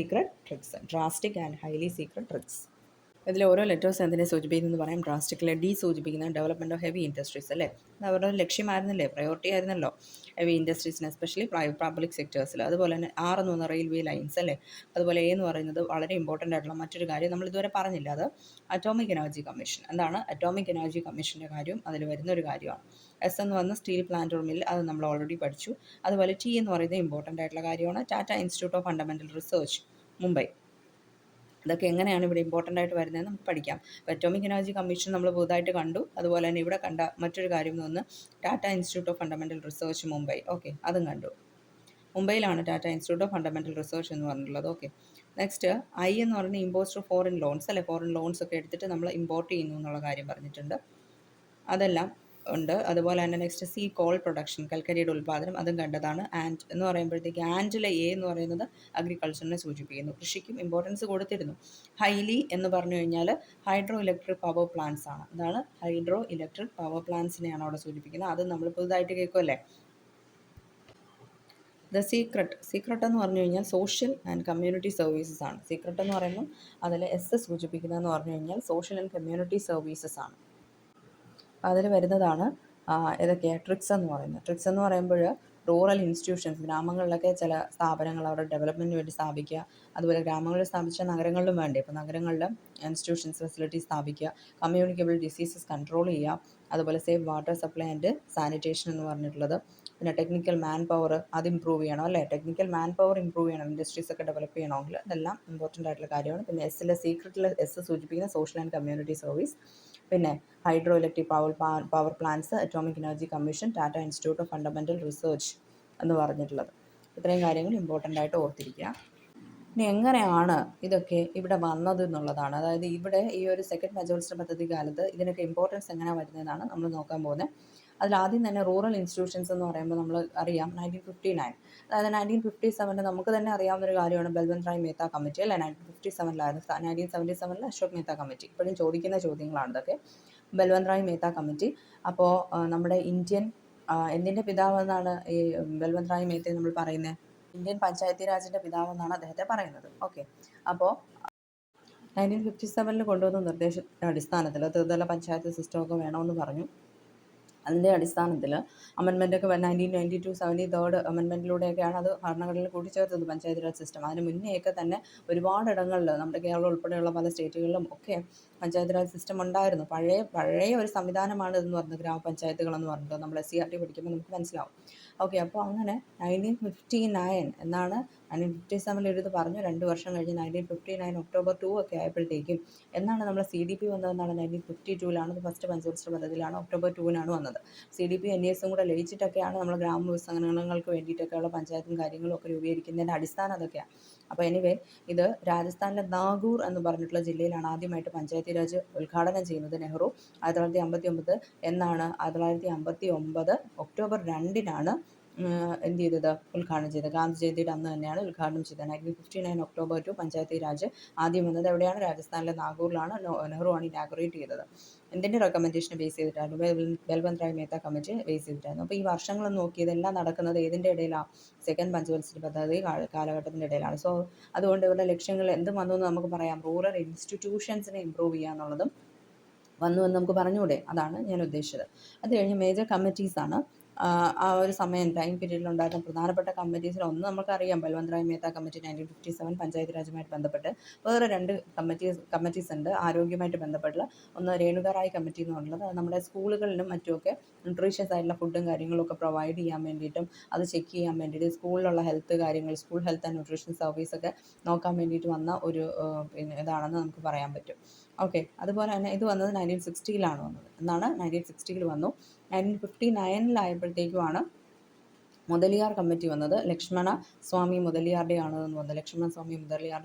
Drastic and highly secret tricks. ഇതിൽ ഓരോ ലെറ്റേഴ്സ് എന്തിനെ സൂചിപ്പിക്കുന്നതെന്ന് പറയാം. ഡ്രാസ്റ്റിക്കിലെ ഡി സൂചിപ്പിക്കുന്ന ഡെവലപ്മെൻറ്റ് ഓഫ് ഹെവി ഇൻഡസ്ട്രീസ്, അല്ലേ? അത് അവരുടെ ലക്ഷ്യമായിരുന്നില്ലേ, പ്രയോറിറ്റി ആയിരുന്നല്ലോ ഹെവി ഇൻഡസ്ട്രീസിന്, എസ്പെഷ്യലി പബ്ലിക് സെക്ടേഴ്സിൽ. അതുപോലെ തന്നെ ആർ എന്ന് പറഞ്ഞ റെയിൽവേ ലൈൻസ്, അല്ലേ? അതുപോലെ എ എന്ന് പറയുന്നത് വളരെ ഇമ്പോർട്ടൻ്റ് ആയിട്ടുള്ള മറ്റൊരു കാര്യം നമ്മൾ ഇതുവരെ പറഞ്ഞില്ല, അത് അറ്റോമിക് എനർജി കമ്മീഷൻ. എന്താണ് അറ്റോമിക് എനർജി കമ്മീഷൻ്റെ കാര്യം? അതിൽ വരുന്നൊരു കാര്യമാണ്. എസ് എന്ന് പറഞ്ഞ സ്റ്റീൽ പ്ലാന്റ് ഓർ മിൽ, അത് നമ്മൾ ഓൾറെഡി പഠിച്ചു. അതുപോലെ ടി എന്ന് പറയുന്നത് ഇമ്പോർട്ടൻ്റ് ആയിട്ടുള്ള കാര്യമാണ്, Tata institute of fundamental research, Mumbai. ഇതൊക്കെ എങ്ങനെയാണ് ഇവിടെ ഇമ്പോർട്ടൻ്റ് ആയിട്ട് വരുന്നത് നമുക്ക് പഠിക്കാം. അറ്റോമിക് എനർജി കമ്മീഷൻ നമ്മൾ പുതുതായിട്ട് കണ്ടു. അതുപോലെ തന്നെ ഇവിടെ കണ്ട മറ്റൊരു കാര്യം എന്ന് പറഞ്ഞാൽ Tata institute of fundamental research, Mumbai. Okay, അതും കണ്ടു. മുംബൈയിലാണ് Tata institute of fundamental research എന്ന് പറഞ്ഞിട്ടുള്ളത്. ഓക്കെ. നെക്സ്റ്റ് ഐ എന്ന് പറയുന്നത് ഇമ്പോസ്റ്റ് ഫോറിൻ ലോൺസ്, അല്ലെ? ഫോറിൻ ലോൺസ് ഒക്കെ എടുത്തിട്ട് നമ്മൾ ഇമ്പോർട്ട് ചെയ്യുന്നു എന്നുള്ള കാര്യം പറഞ്ഞിട്ടുണ്ട്. അതെല്ലാം ഉണ്ട്. അതുപോലെ തന്നെ നെക്സ്റ്റ് സി കോൾ പ്രൊഡക്ഷൻ, കൽക്കരിയുടെ ഉൽപ്പാദനം, അതും കണ്ടതാണ്. ആൻഡ് എന്ന് പറയുമ്പോഴത്തേക്ക് ആൻഡിലെ എ എന്ന് പറയുന്നത് അഗ്രികൾച്ചറിനെ സൂചിപ്പിക്കുന്നു. കൃഷിക്കും ഇമ്പോർട്ടൻസ് കൊടുത്തിരുന്നു. ഹൈലി എന്ന് പറഞ്ഞു കഴിഞ്ഞാൽ ഹൈഡ്രോ ഇലക്ട്രിക് പവർ പ്ലാന്റ്സ് ആണ്. അതാണ് ഹൈഡ്രോ ഇലക്ട്രിക് പവർ പ്ലാന്റ്സിനെയാണ് അവിടെ സൂചിപ്പിക്കുന്നത്. അത് നമ്മൾ പുതുതായിട്ട് കേൾക്കുമല്ലേ. ദ സീക്രട്ട് എന്ന് പറഞ്ഞു കഴിഞ്ഞാൽ സോഷ്യൽ ആൻഡ് കമ്മ്യൂണിറ്റി സർവീസസ് ആണ്. സീക്രട്ട് എന്ന് പറയുമ്പോൾ അതിൽ എസ് സൂചിപ്പിക്കുന്നതെന്ന് പറഞ്ഞു കഴിഞ്ഞാൽ സോഷ്യൽ ആൻഡ് കമ്മ്യൂണിറ്റി സർവീസസ് ആണ്. അതിൽ വരുന്നതാണ് ഏതൊക്കെയാണ് ട്രിക്സ് എന്ന് പറയുന്നത്. ട്രിക്സ് എന്ന് പറയുമ്പോൾ റൂറൽ ഇൻസ്റ്റിറ്റ്യൂഷൻസ്, ഗ്രാമങ്ങളിലൊക്കെ ചില സ്ഥാപനങ്ങൾ അവരുടെ ഡെവലപ്മെൻറ്റിന് വേണ്ടി സ്ഥാപിക്കുക. അതുപോലെ ഗ്രാമങ്ങളിൽ സ്ഥാപിച്ച നഗരങ്ങളിലും വേണ്ടേ, ഇപ്പോൾ നഗരങ്ങളിൽ ഇൻസ്റ്റിറ്റ്യൂഷൻസ്, ഫെസിലിറ്റീസ് സ്ഥാപിക്കുക. കമ്മ്യൂണിക്കബിൾ ഡിസീസസ് കൺട്രോൾ ചെയ്യുക. അതുപോലെ safe water supply and sanitation എന്ന് പറഞ്ഞിട്ടുള്ളത്. പിന്നെ ടെക്നിക്കൽ മാൻ പവർ, അത് ഇമ്പ്രൂവ് ചെയ്യണം, അല്ലേ? ടെക്നിക്കൽ മാൻ പവർ ഇമ്പ്രൂവ് ചെയ്യണം, ഇൻഡസ്ട്രീസ് ഒക്കെ ഡെവലപ്പ് ചെയ്യണമെങ്കിൽ. അതെല്ലാം ഇമ്പോർട്ടൻ്റ് ആയിട്ടുള്ള കാര്യമാണ്. പിന്നെ സീക്രട്ടിൽ എസ് സൂചിപ്പിക്കുന്ന സോഷ്യൽ ആൻഡ് കമ്മ്യൂണിറ്റി സർവീസ്. പിന്നെ hydro electric power plants, atomic energy commission, Tata institute of fundamental research എന്ന് പറഞ്ഞിട്ടുള്ളത്. ഇത്രയും കാര്യങ്ങൾ ഇമ്പോർട്ടൻ്റ് ആയിട്ട് ഓർത്തിരിക്കുക. ഇനി എങ്ങനെയാണ് ഇതൊക്കെ ഇവിടെ വന്നത് എന്നുള്ളതാണ്. അതായത് ഇവിടെ ഈ ഒരു സെക്കൻഡ് മെജോറിറ്റി പദ്ധതി കാലത്ത് ഇതിനൊക്കെ ഇമ്പോർട്ടൻസ് എങ്ങനെയാണ് വരുന്നതെന്നാണ് നമ്മൾ നോക്കാൻ പോകുന്നത്. അതിലാദ്യം തന്നെ റൂറൽ ഇൻസ്റ്റിറ്റ്യൂഷൻസ് എന്ന് പറയുമ്പോൾ നമ്മൾ അറിയാം 1959, അതായത് 1957 നമുക്ക് തന്നെ അറിയാവുന്ന ഒരു കാര്യമാണ് ബൽവന്ത് റായ് മേത്ത കമ്മിറ്റി, അല്ലേ? 1957 1977 അശോക് മേത്ത കമ്മിറ്റി. ഇപ്പോഴും ചോദിക്കുന്ന ചോദ്യങ്ങളാണ് ഇതൊക്കെ. ബൽവന്ത് റായ് മേത്ത കമ്മിറ്റി. അപ്പോൾ നമ്മുടെ എന്തിൻ്റെ പിതാവ് എന്നാണ് ഈ ബൽവന്ത് റായ് മേത്തയെ നമ്മൾ പറയുന്നത്? ഇന്ത്യൻ പഞ്ചായത്തി രാജിൻ്റെ പിതാവ് എന്നാണ് അദ്ദേഹത്തെ പറയുന്നത്. ഓക്കെ, അപ്പോൾ 1957 കൊണ്ടുവന്ന നിർദ്ദേശത്തിൻ്റെ അടിസ്ഥാനത്തിൽ ത്രിതല പഞ്ചായത്ത് സിസ്റ്റമൊക്കെ വേണമെന്ന് പറഞ്ഞു. അതിൻ്റെ അടിസ്ഥാനത്തിൽ അമെൻമെൻറ്റൊക്കെ 1992 73rd അമെൻമെൻറ്റിലൂടെയൊക്കെയാണ് അത് ഭരണഘടനയിൽ കൂട്ടിച്ചേർത്തത് പഞ്ചായത്ത് രാജ് സിസ്റ്റം. അതിന് മുന്നേയൊക്കെ തന്നെ ഒരുപാടിടങ്ങളിൽ നമ്മുടെ കേരളം ഉൾപ്പെടെയുള്ള പല സ്റ്റേറ്റുകളിലും ഒക്കെ പഞ്ചായത്ത് രാജ് സിസ്റ്റം ഉണ്ടായിരുന്നു. പഴയ ഒരു സംവിധാനമാണ് ഇതെന്ന് പറഞ്ഞത് ഗ്രാമപഞ്ചായത്തുകളെന്ന് പറഞ്ഞിട്ട് നമ്മൾ SCRT പഠിക്കുമ്പോൾ നമുക്ക് മനസ്സിലാവും. ഓക്കെ, അപ്പോൾ അങ്ങനെ 1959 എന്നാണ് 1957 എഴുതി പറഞ്ഞു. 2 വർഷം കഴിഞ്ഞ് 1959 October 2 ഒക്കെ ആയപ്പോഴത്തേക്കും എന്നാണ് നമ്മൾ CDP വന്നതെന്നാണ് 1952 ഫസ്റ്റ് പഞ്ചവത്സര പദ്ധതിയിലാണ് October 2 വന്നത്. CDP NES കൂടെ ലയിച്ചിട്ടൊക്കെയാണ് നമ്മൾ ഗ്രാമവികസനങ്ങൾക്ക് വേണ്ടിയിട്ടൊക്കെയുള്ള പഞ്ചായത്തും കാര്യങ്ങളും ഒക്കെ രൂപീകരിക്കുന്നതിൻ്റെ അടിസ്ഥാനം അതൊക്കെയാണ്. അപ്പോൾ എനിവേ ഇത് രാജസ്ഥാനിലെ നാഗൂർ എന്ന് പറഞ്ഞിട്ടുള്ള ജില്ലയിലാണ് ആദ്യമായിട്ട് പഞ്ചായത്തി രാജ് ഉദ്ഘാടനം ചെയ്യുന്നത് നെഹ്റു 1959 എന്നാണ്. 1959 October 2 എന്ത് ചെയ്തത്? ഉദ്ഘാടനം ചെയ്തത്. ഗാന്ധി ജയന്തിയുടെ അന്ന് തന്നെയാണ് ഉദ്ഘാടനം ചെയ്തത്. 1959 October 2 പഞ്ചായത്തി രാജ് ആദ്യം വന്നത് എവിടെയാണ്? രാജസ്ഥാനിലെ നാഗൂറിലാണ്. നെഹ്റുവാണ് ഇനാഗുറേറ്റ് ചെയ്തത്. എന്തിൻ്റെ റെക്കമെൻഡേഷനെ ബേസ് ചെയ്തിട്ടായിരുന്നു? ബൽവന്ത് റായ് മേത്ത കമ്മിറ്റി ബേസ് ചെയ്തിട്ടായിരുന്നു. അപ്പോൾ ഈ വർഷങ്ങളൊന്നും നോക്കി ഇതെല്ലാം നടക്കുന്നത് ഏതിൻ്റെ ഇടയിലാണ്? സെക്കൻഡ് പഞ്ചവത്സര പദ്ധതി കാലഘട്ടത്തിൻ്റെ ഇടയിലാണ്. സോ അതുകൊണ്ട് ഇവരുടെ ലക്ഷ്യങ്ങൾ എന്തും വന്നു എന്ന് നമുക്ക് പറയാം. റൂറൽ ഇൻസ്റ്റിറ്റ്യൂഷൻസിനെ ഇമ്പ്രൂവ് ചെയ്യുക എന്നുള്ളതും വന്നു എന്ന് നമുക്ക് പറഞ്ഞുകൂടെ? അതാണ് ഞാൻ ഉദ്ദേശിച്ചത്. അത് കഴിഞ്ഞ് മേജർ കമ്മിറ്റീസാണ്. ആ ഒരു ടൈം പീരീഡിലുണ്ടായിരുന്ന പ്രധാനപ്പെട്ട കമ്മിറ്റീസിൽ ഒന്ന് നമുക്കറിയാം, ബൽവന്ത് റായ് മേത്ത കമ്മിറ്റി 1957 പഞ്ചായത്ത് രാജുമായിട്ട് ബന്ധപ്പെട്ട്. വേറെ 2 കമ്മിറ്റീസ് ഉണ്ട് ആരോഗ്യമായിട്ട് ബന്ധപ്പെട്ടുള്ള. ഒന്ന് രേണുക റായ് കമ്മിറ്റി എന്ന് പറയുന്നത് നമ്മുടെ സ്കൂളുകളിലും മറ്റുമൊക്കെ ന്യൂട്രീഷ്യസ് ആയിട്ടുള്ള ഫുഡും കാര്യങ്ങളൊക്കെ പ്രൊവൈഡ് ചെയ്യാൻ വേണ്ടിയിട്ടും അത് ചെക്ക് ചെയ്യാൻ വേണ്ടിയിട്ട് സ്കൂളിലുള്ള ഹെൽത്ത് കാര്യങ്ങൾ, സ്കൂൾ ഹെൽത്ത് ആൻഡ് ന്യൂട്രീഷൻ സർവീസൊക്കെ നോക്കാൻ വേണ്ടിയിട്ട് വന്ന ഒരു ഇതാണെന്ന് നമുക്ക് പറയാൻ പറ്റും. ഓക്കെ, അതുപോലെ തന്നെ ഇത് വന്നത് 1960 വന്നത്. എന്നാണ് 1960 വന്നു. 1959 മുതലിയാർ കമ്മിറ്റി വന്നത്. ലക്ഷ്മണ സ്വാമി മുതലിയാറുടെ ആണെന്ന് വന്നത്. ലക്ഷ്മണ സ്വാമി മുതലിയാർ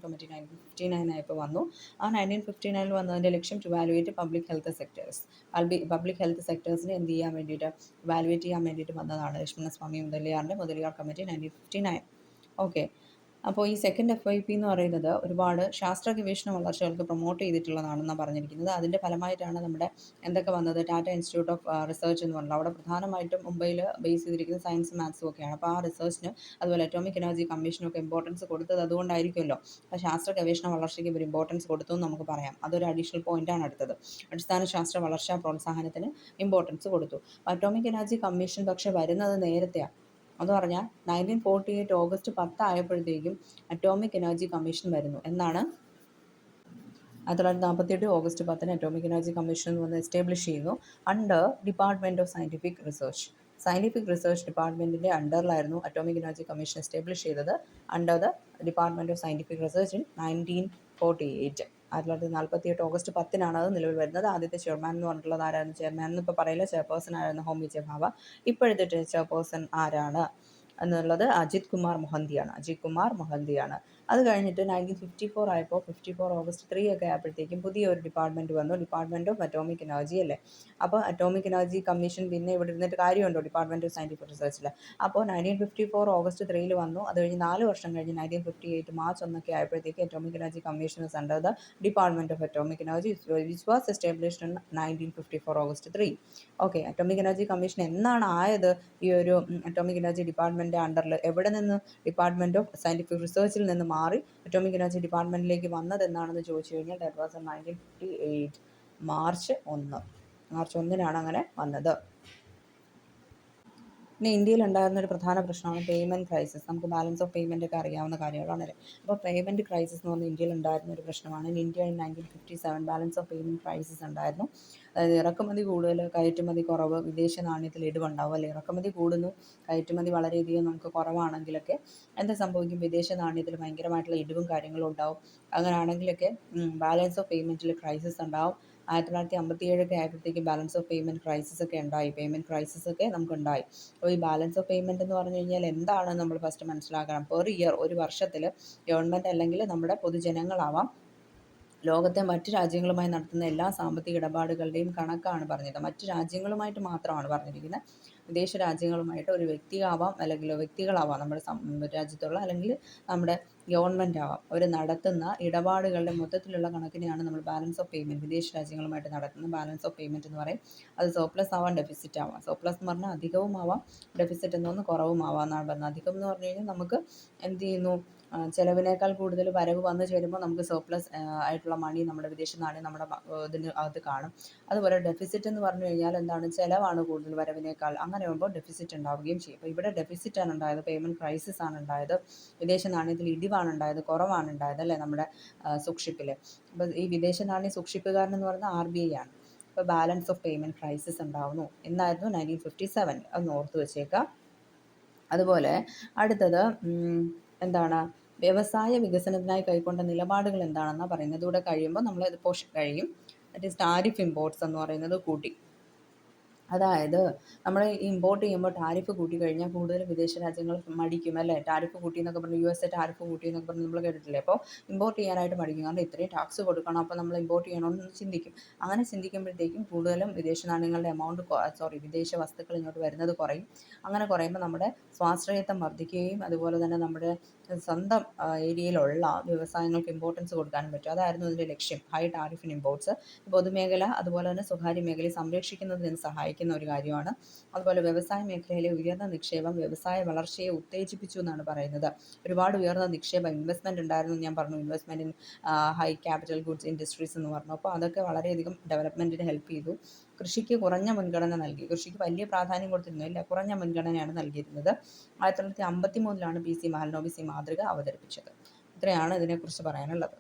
കമ്മിറ്റി 1959 ആയപ്പോൾ വന്നു. ആ 1959 വന്നതിൻ്റെ ലക്ഷ്യം ടു വാലുവേറ്റ് പബ്ലിക് ഹെൽത്ത് സെക്ടേഴ്സിനെ എന്ത് ചെയ്യാൻ വേണ്ടിയിട്ട്? വാലുവേറ്റ് ചെയ്യാൻ വേണ്ടിയിട്ട് വന്നതാണ് ലക്ഷ്മണ സ്വാമി മുതലിയാർ കമ്മിറ്റി 1959. ഓക്കെ, അപ്പോൾ ഈ സെക്കൻഡ് FYP എന്ന് പറയുന്നത് ഒരുപാട് ശാസ്ത്ര ഗവേഷണ വളർച്ചകൾക്ക് പ്രൊമോട്ട് ചെയ്തിട്ടുള്ളതാണെന്നാണ് പറഞ്ഞിരിക്കുന്നത്. അതിൻ്റെ ഫലമായിട്ടാണ് നമ്മുടെ എന്തൊക്കെ വന്നത്? ടാറ്റ ഇൻസ്റ്റിറ്റ്യൂട്ട് ഓഫ് റിസർച്ച് എന്ന് പറഞ്ഞത്. അവിടെ പ്രധാനമായിട്ടും മുംബൈയിൽ ബേസ് ചെയ്തിരിക്കുന്നത് സയൻസും മാത്സും ഒക്കെയാണ്. അപ്പോൾ ആ റിസർച്ചിന് അതുപോലെ അറ്റോമിക് എനർജി കമ്മീഷനൊക്കെ ഇമ്പോർട്ടൻസ് കൊടുത്തത് അതുകൊണ്ടായിരിക്കുമല്ലോ. അപ്പോൾ ശാസ്ത്ര ഗവേഷണ വളർച്ചയ്ക്ക് ഒരു ഇമ്പോർട്ടൻസ് കൊടുത്തു എന്ന് നമുക്ക് പറയാം. അതൊരു അഡീഷണൽ പോയിൻ്റാണ് അടുത്തത്. അടിസ്ഥാന ശാസ്ത്ര വളർച്ചാ പ്രോത്സാഹനത്തിന് ഇമ്പോർട്ടൻസ് കൊടുത്തു. അറ്റോമിക് എനർജി കമ്മീഷൻ പക്ഷേ വരുന്നത് നേരത്തെയാണ്. എന്ന് പറഞ്ഞാൽ 1948 ഓഗസ്റ്റ് 10 ആയപ്പോഴത്തേക്കും അറ്റോമിക് എനർജി കമ്മീഷൻ വരുന്നു. എന്നാണ്? 1948 ഓഗസ്റ്റ് 10 അറ്റോമിക് എനർജി കമ്മീഷൻ എന്ന് പറഞ്ഞ് എസ്റ്റാബ്ലിഷ് ചെയ്യുന്നു. Under department of scientific research ഡിപ്പാർട്ട്മെൻറ്റിൻ്റെ അണ്ടറിലായിരുന്നു അറ്റോമിക് എനർജി കമ്മീഷൻ എസ്റ്റാബ്ലിഷ് ചെയ്തത്. Under the department of scientific research in 1948. 1948 August 10 അത് നിലവിൽ വരുന്നത്. ആദ്യത്തെ ചെയർമാൻ എന്ന് പറഞ്ഞിട്ടുള്ളത് ആരായിരുന്നു? ചെയർമാൻ എന്ന് ഇപ്പോൾ പറയില്ല, ചെയർപേഴ്സൺ ആയിരുന്നു ഹോമി ജെ ഭാഭ. ഇപ്പോഴത്തെ ചെയർപേഴ്സൺ ആരാണ് എന്നുള്ളത് അജിത് കുമാർ മൊഹന്തിയാണ്. അത് കഴിഞ്ഞിട്ട് 1954 ആയപ്പോൾ 54 ഓഗസ്റ്റ് 3 ഒക്കെ ആയപ്പോഴത്തേക്കും പുതിയൊരു ഡിപ്പാർട്ട്മെൻറ്റ് വന്നു. ഡിപ്പാർട്ട്മെൻറ്റ് ഓഫ് അറ്റോമിക് എനർജി അല്ലേ. അപ്പോൾ അറ്റോമിക് എനർജി കമ്മീഷൻ പിന്നെ ഇവിടെ ഇരുന്നിട്ട് കാര്യമുണ്ടോ? ഡിപ്പാർട്ട്മെൻറ്റ് ഓഫ് സയൻറ്റിഫിക് റിസർച്ചിൽ. അപ്പോൾ 1954 ഓഗസ്റ്റ് 3 വന്നു. അത് കഴിഞ്ഞ് 4 വർഷം കഴിഞ്ഞ് 1958 മാർച്ച് 1 ആയപ്പോഴത്തേക്ക് atomic energy commission was under the department of atomic energy which was established in 1954 August 3. Okay, atomic energy commission എന്നാണ് ആയത്? ഈ ഒരു അറ്റോമിക് എനർജി ഡിപ്പാർട്ട്മെൻറ്റ് അണ്ടറിൽ എവിടെ നിന്ന്? ഡിപ്പാർട്ട്മെൻറ്റ് ഓഫ് സയൻറ്റിഫിക് റിസർച്ചിൽ നിന്ന് മാറി അറ്റോമിക് എനർജി ഡിപ്പാർട്ട്മെൻറ്റിലേക്ക് വന്നത് എന്നാണെന്ന് ചോദിച്ചു കഴിഞ്ഞാൽ ദാറ്റ് വാസ് 1958 മാർച്ച് 1 അങ്ങനെ വന്നത്. പിന്നെ ഇന്ത്യയിലുണ്ടായിരുന്ന ഒരു പ്രധാന പ്രശ്നമാണ് പേയ്മെൻറ്റ് ക്രൈസിസ്. നമുക്ക് ബാലൻസ് ഓഫ് പേയ്മെൻ്റ് ഒക്കെ അറിയാവുന്ന കാര്യങ്ങളാണല്ലേ. അപ്പോൾ പേയ്മെൻറ്റ് ക്രൈസിസ് എന്ന് പറഞ്ഞാൽ ഇന്ത്യയിൽ ഉണ്ടായിരുന്ന ഒരു പ്രശ്നമാണ്. India in 1957 balance of payment crisis ഉണ്ടായിരുന്നു. അതായത് ഇറക്കുമതി കൂടുതൽ, കയറ്റുമതി കുറവ്, വിദേശ നാണ്യത്തിൽ ഇടിവുണ്ടാവും അല്ലേ. ഇറക്കുമതി കൂടുന്നു, കയറ്റുമതി വളരെയധികം നമുക്ക് കുറവാണെങ്കിലൊക്കെ എന്താ സംഭവിക്കും? വിദേശ നാണ്യത്തിൽ ഭയങ്കരമായിട്ടുള്ള ഇടിവും കാര്യങ്ങളും ഉണ്ടാവും. അങ്ങനെയാണെങ്കിലൊക്കെ ബാലൻസ് ഓഫ് പേയ്മെൻറ്റിൽ ക്രൈസിസ് ഉണ്ടാവും. 1957 ആയപ്പോഴത്തേക്കും ബാലൻസ് ഓഫ് പേയ്മെൻറ്റ് ക്രൈസിസ് ഒക്കെ ഉണ്ടായി. നമുക്കുണ്ടായി. അപ്പോൾ ഈ ബാലൻസ് ഓഫ് പേയ്മെൻറ്റ് എന്ന് പറഞ്ഞു കഴിഞ്ഞാൽ എന്താണ് നമ്മൾ ഫസ്റ്റ് മനസ്സിലാക്കണം. പെർ ഇയർ, ഒരു വർഷത്തിൽ ഗവൺമെൻറ് അല്ലെങ്കിൽ നമ്മുടെ പൊതുജനങ്ങളാവാം ലോകത്തെ മറ്റ് രാജ്യങ്ങളുമായി നടത്തുന്ന എല്ലാ സാമ്പത്തിക ഇടപാടുകളുടെയും കണക്കാണ് പറഞ്ഞത്. മറ്റ് രാജ്യങ്ങളുമായിട്ട് മാത്രമാണ് പറഞ്ഞിരിക്കുന്നത്. വിദേശ രാജ്യങ്ങളുമായിട്ട് ഒരു വ്യക്തിയാവാം, അല്ലെങ്കിൽ വ്യക്തികളാവാം, നമ്മുടെ രാജ്യത്തുള്ള, അല്ലെങ്കിൽ നമ്മുടെ ഗവൺമെൻറ് ആവാം, അവർ നടത്തുന്ന ഇടപാടുകളുടെ മൊത്തത്തിലുള്ള കണക്കിനെയാണ് നമ്മൾ ബാലൻസ് ഓഫ് പേയ്മെൻറ്റ്, വിദേശ രാജ്യങ്ങളുമായിട്ട് നടത്തുന്ന ബാലൻസ് ഓഫ് പേയ്മെൻറ്റ് എന്ന് പറയും. അത് സർപ്ലസ് ആവാം, ഡെഫിസിറ്റ് ആവാം. സർപ്ലസ് എന്ന് പറഞ്ഞാൽ അധികവും ആവാം, ഡെഫിസിറ്റ് എന്ന് പറഞ്ഞാൽ കുറവും ആവാം എന്നാണ് പറഞ്ഞത്. അധികം എന്ന് പറഞ്ഞു കഴിഞ്ഞാൽ നമുക്ക് എന്ത് ചെയ്യുന്നു, ചിലവിനേക്കാൾ കൂടുതൽ വരവ് വന്നു ചേരുമ്പോൾ നമുക്ക് സർപ്ലസ് ആയിട്ടുള്ള മണി, നമ്മുടെ വിദേശ നാണ്യം നമ്മുടെ ഇതിന് അകത്ത് കാണും. അതുപോലെ ഡെഫിസിറ്റ് എന്ന് പറഞ്ഞു കഴിഞ്ഞാൽ എന്താണ്, ചിലവാണ് കൂടുതൽ വരവിനേക്കാൾ. അങ്ങനെ ആകുമ്പോൾ ഡെഫിസിറ്റ് ഉണ്ടാവുകയും ചെയ്യും. അപ്പോൾ ഇവിടെ ഡെഫിസിറ്റ് ആണ് ഉണ്ടായത്, പേയ്മെൻറ്റ് ക്രൈസിസ് ആണ് ഉണ്ടായത്, വിദേശ നാണ്യത്തിൽ ഇടിവാണ് ഉണ്ടായത്, കുറവാണ് ഉണ്ടായത് അല്ലേ നമ്മുടെ സൂക്ഷിപ്പിൽ. അപ്പോൾ ഈ വിദേശ നാണ്യ സൂക്ഷിപ്പുകാരൻ എന്ന് പറയുന്നത് RBI ആണ്. അപ്പോൾ ബാലൻസ് ഓഫ് പേയ്മെൻറ്റ് ക്രൈസിസ് ഉണ്ടാവുന്നു എന്നായിരുന്നു 1957. അതൊന്ന് ഓർത്ത് വെച്ചേക്കാം. അതുപോലെ അടുത്തത് എന്താണ്, വ്യവസായ വികസനത്തിനായി കൈക്കൊണ്ട നിലപാടുകൾ എന്താണെന്നാണ് പറയുന്നത്. ഇതുകൂടെ കഴിയുമ്പോൾ നമ്മൾ ഇത് പോഷൻ കഴിയും. ദാറ്റ് ഈസ് ടാരിഫ് ഇമ്പോർട്ട്സ് എന്ന് പറയുന്നത് കൂട്ടി. അതായത് നമ്മൾ ഇമ്പോർട്ട് ചെയ്യുമ്പോൾ ടാരിഫ് കൂട്ടി കഴിഞ്ഞാൽ കൂടുതലും വിദേശ രാജ്യങ്ങൾ മടിക്കും അല്ലേ. ടാരിഫ് കൂട്ടി എന്നൊക്കെ പറഞ്ഞ് USA ടാരിഫ് കൂട്ടി എന്നൊക്കെ പറഞ്ഞ് നമ്മൾ കേട്ടിട്ടില്ലേ. അപ്പോൾ ഇമ്പോർട്ട് ചെയ്യാനായിട്ട് മടിക്കും, കാരണം ഇത്രയും ടാക്സ് കൊടുക്കണം, അപ്പോൾ നമ്മൾ ഇമ്പോർട്ട് ചെയ്യണമെന്ന് ചിന്തിക്കും. അങ്ങനെ ചിന്തിക്കുമ്പോഴത്തേക്കും കൂടുതലും വിദേശ നാണ്യങ്ങളുടെ എമൗണ്ട്, വിദേശ വസ്തുക്കൾ ഇങ്ങോട്ട് വരുന്നത് കുറയും. അങ്ങനെ കുറയുമ്പോൾ നമ്മുടെ സ്വാശ്രയത്വം വർദ്ധിക്കുകയും അതുപോലെ തന്നെ നമ്മുടെ സ്വന്തം ഏരിയയിലുള്ള വ്യവസായങ്ങൾക്ക് ഇമ്പോർട്ടൻസ് കൊടുക്കാനും പറ്റും. അതായിരുന്നു ഇതിൻ്റെ ലക്ഷ്യം, ഹൈ ടാരിഫ് ഇൻ ഇമ്പോർട്ട്സ്. പൊതുമേഖല അതുപോലെ തന്നെ സ്വകാര്യ മേഖലയെ സംരക്ഷിക്കുന്നതിന് സഹായിക്കുന്ന ഒരു കാര്യമാണ്. അതുപോലെ വ്യവസായ മേഖലയിലെ ഉയർന്ന നിക്ഷേപം വ്യവസായ വളർച്ചയെ ഉത്തേജിപ്പിച്ചു എന്നാണ് പറയുന്നത്. ഒരുപാട് ഉയർന്ന നിക്ഷേപം, ഇൻവെസ്റ്റ്മെൻറ്റ് ഉണ്ടായിരുന്നു ഞാൻ പറഞ്ഞു, investment in high capital goods industries എന്ന് പറഞ്ഞു. അപ്പോൾ അതൊക്കെ വളരെയധികം ഡെവലപ്മെൻറ്റിന് ഹെൽപ്പ് ചെയ്തു. കൃഷിക്ക് കുറഞ്ഞ മുൻഗണന നൽകി, കൃഷിക്ക് വലിയ പ്രാധാന്യം കൊടുത്തിരുന്നില്ല, കുറഞ്ഞ മുൻഗണനയാണ് നൽകിയിരുന്നത്. 1953 PC മഹലനോബിസ് ഈ മാതൃക അവതരിപ്പിച്ചത്. ഇത്രയാണ് ഇതിനെക്കുറിച്ച് പറയാനുള്ളത്.